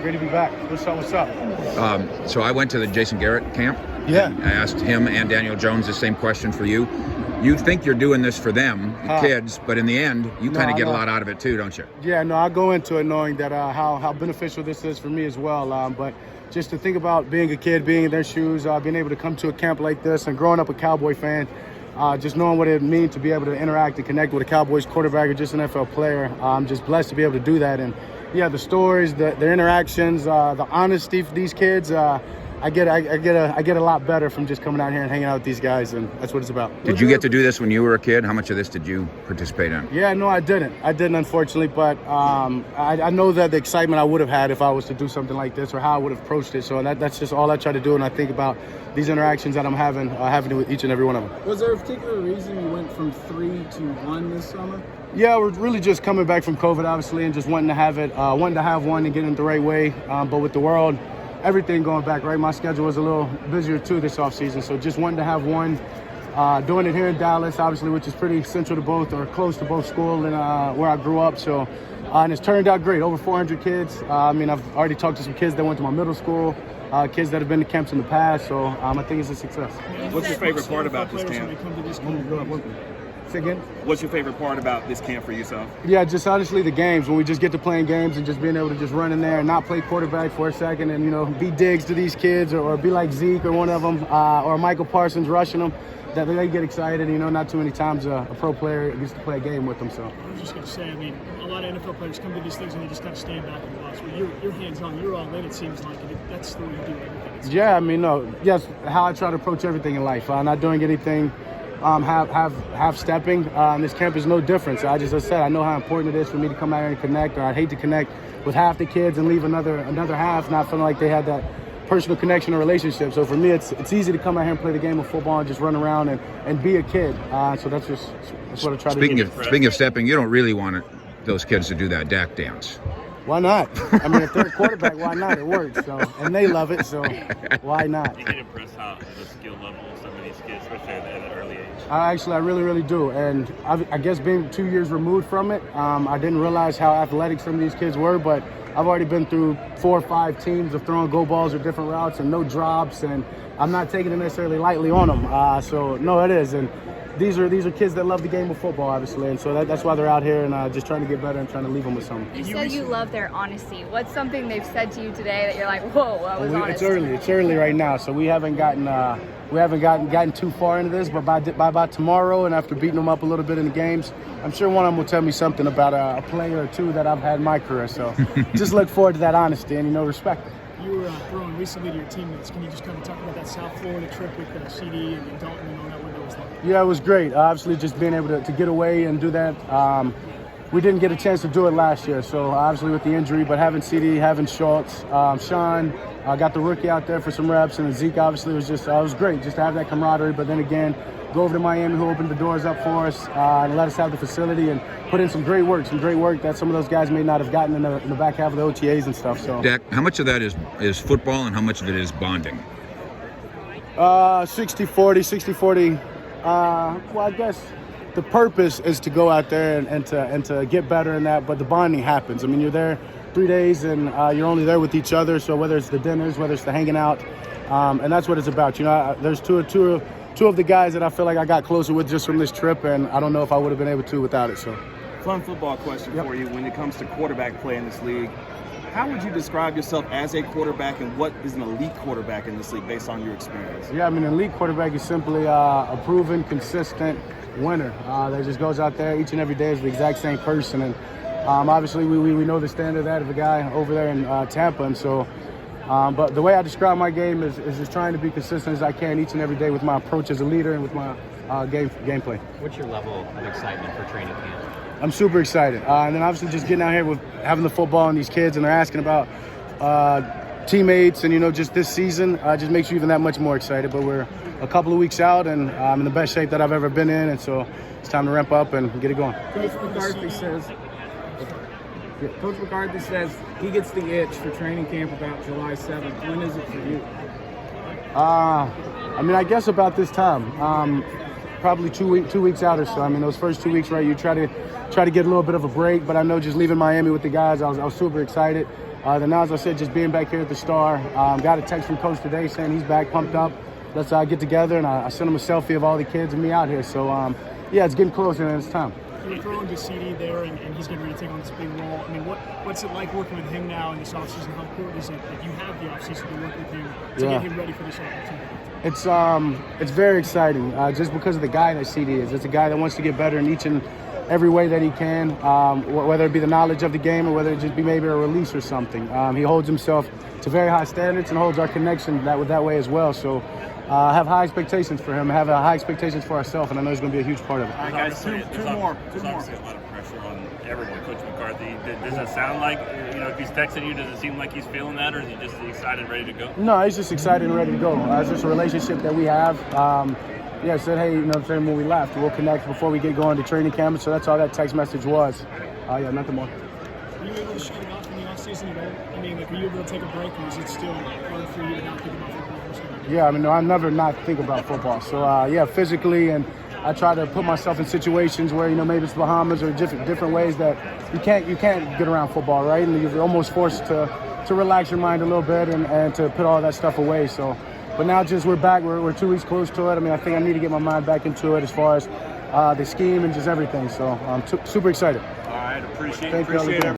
Great to be back. What's up? What's up? So I went to the Jason Garrett camp. Yeah. I asked him and Daniel Jones the same question for you. You think you're doing this for them, the kids, but in the end, you kind of get a lot out of it too, don't you? Yeah, no, I go into it knowing that how beneficial this is for me as well. But just to think about being a kid, being in their shoes, being able to come to a camp like this and growing up a Cowboy fan, just knowing what it means to be able to interact and connect with a Cowboys quarterback or just an NFL player. I'm just blessed to be able to do that. And yeah, the stories, the interactions, the honesty for these kids, I get a lot better from just coming out here and hanging out with these guys, and that's what it's about. Did you get to do this when you were a kid? How much of this did you participate in? Yeah, no, I didn't, unfortunately, but I know that the excitement I would have had if I was to do something like this or how I would have approached it. So that's just all I try to do, and I think about these interactions that I'm having with each and every one of them. Was there a particular reason you went from 3 to 1 this summer? Yeah, we're really just coming back from COVID, obviously, and just wanting to have one and get it the right way. But with the world, everything going back, right? My schedule was a little busier too this offseason, so just wanting to have one. Doing it here in Dallas, obviously, which is pretty central to both or close to both school and where I grew up. So, and it's turned out great. Over 400 kids. I mean, I've already talked to some kids that went to my middle school, kids that have been to camps in the past. So I think it's a success. What's your favorite part about this camp? Say again? What's your favorite part about this camp for yourself? Yeah, just honestly the games. When we just get to playing games and just being able to just run in there and not play quarterback for a second and, be Diggs to these kids or be like Zeke or one of them or Michael Parsons rushing them, that they get excited. Not too many times a pro player gets to play a game with them. So I was just going to say, I mean, a lot of NFL players come to these things and they just kind of stand back and watch. But you're hands-on, you're all in, it seems like. And that's the way you do everything. Yeah, I mean, yes, how I try to approach everything in life. Not doing anything half stepping. This camp is no different. So I said, I know how important it is for me to come out here and connect, or I'd hate to connect with half the kids and leave another half not feeling like they had that personal connection or relationship. So for me, it's easy to come out here and play the game of football and just run around and be a kid. So that's what I try to do. Speaking of stepping, you don't really want those kids to do that DAK dance. Why not? I mean, if they're a quarterback, why not? It works. So, and they love it, so why not? You get impressed how the skill level of some of these kids, especially at an early age. I really, really do. And I guess being 2 years removed from it, I didn't realize how athletic some of these kids were, but I've already been through 4 or 5 teams of throwing go balls or different routes and no drops, and I'm not taking it necessarily lightly on them. So, no, it is. And these are kids that love the game of football, obviously, and so that's why they're out here and just trying to get better and trying to leave them with something. You said you love their honesty. What's something they've said to you today that you're like, whoa, that was honest? It's early right now, so we haven't gotten too far into this. But by about tomorrow, and after beating them up a little bit in the games, I'm sure one of them will tell me something about a player or two that I've had in my career. So just look forward to that honesty and respect it. You were throwing recently to your teammates. Can you just kind of talk about that South Florida trip with CD and Dalton and all that, what that was like? Yeah, it was great. Obviously, just being able to get away and do that. We didn't get a chance to do it last year, so obviously with the injury, but having CD, having Schultz, Sean, got the rookie out there for some reps, and Zeke obviously was great just to have that camaraderie. But then again, go over to Miami, who opened the doors up for us and let us have the facility and put in some great work that some of those guys may not have gotten in the back half of the OTAs and stuff. So, Dak, how much of that is football and how much of it is bonding? 60-40. Well, I guess the purpose is to go out there and to get better in that, but the bonding happens. I mean, you're there 3 days and you're only there with each other. So whether it's the dinners, whether it's the hanging out, and that's what it's about. There's two of the guys that I feel like I got closer with just from this trip, and I don't know if I would have been able to without it. So, Fun football question for you. When it comes to quarterback play in this league, how would you describe yourself as a quarterback, and what is an elite quarterback in this league based on your experience? Yeah, I mean, an elite quarterback is simply a proven, consistent winner that just goes out there each and every day as the exact same person. And obviously, we know the standard of that of a guy over there in Tampa, and so. But the way I describe my game is just trying to be consistent as I can each and every day with my approach as a leader and with my gameplay. What's your level of excitement for training camp? I'm super excited. And then obviously just getting out here with having the football and these kids, and they're asking about teammates and, just this season just makes you even that much more excited. But we're a couple of weeks out, and I'm in the best shape that I've ever been in, and so it's time to ramp up and get it going. Coach McCarthy says he gets the itch for training camp about July 7th. When is it for you? I mean, I guess about this time, probably 2 weeks out or so. I mean, those first 2 weeks, right? You try to get a little bit of a break, but I know just leaving Miami with the guys, I was super excited. Then now, as I said, just being back here at the Star. Got a text from Coach today saying he's back, pumped up. Let's get together, and I sent him a selfie of all the kids and me out here. So, yeah, it's getting closer and it's time. You're throwing to CD there, and he's getting ready to take on this big role. I mean, what's it like working with him now in this offseason? How important is it that you have the offseason to work with him to get him ready for this opportunity? It's very exciting just because of the guy that CD is. It's a guy that wants to get better in each and every way that he can, whether it be the knowledge of the game or whether it just be maybe a release or something. He holds himself to very high standards and holds our connection that way as well. So I have high expectations for him. I have high expectations for ourselves, and I know he's going to be a huge part of it. All right, guys, two more. There's obviously a lot of pressure on everyone. Coach McCarthy, does it sound like, if he's texting you, does it seem like he's feeling that, or is he just excited, ready to go? No, he's just excited and ready to go. It's just a relationship that we have. Yeah, I said, hey, when we left, we'll connect before we get going to training camp. So that's all that text message was. Yeah, nothing more. Were you able to shut it off in the offseason at all? I mean, were you able to take a break, or is it still hard for you to not think about football? Yeah, I never not think about football. So, yeah, physically, and I try to put myself in situations where, maybe it's Bahamas or different ways that you can't get around football, right? And you're almost forced to relax your mind a little bit and to put all that stuff away. So, but now we're back. We're 2 weeks close to it. I mean, I think I need to get my mind back into it as far as the scheme and just everything. So I'm super excited. All right, appreciate it.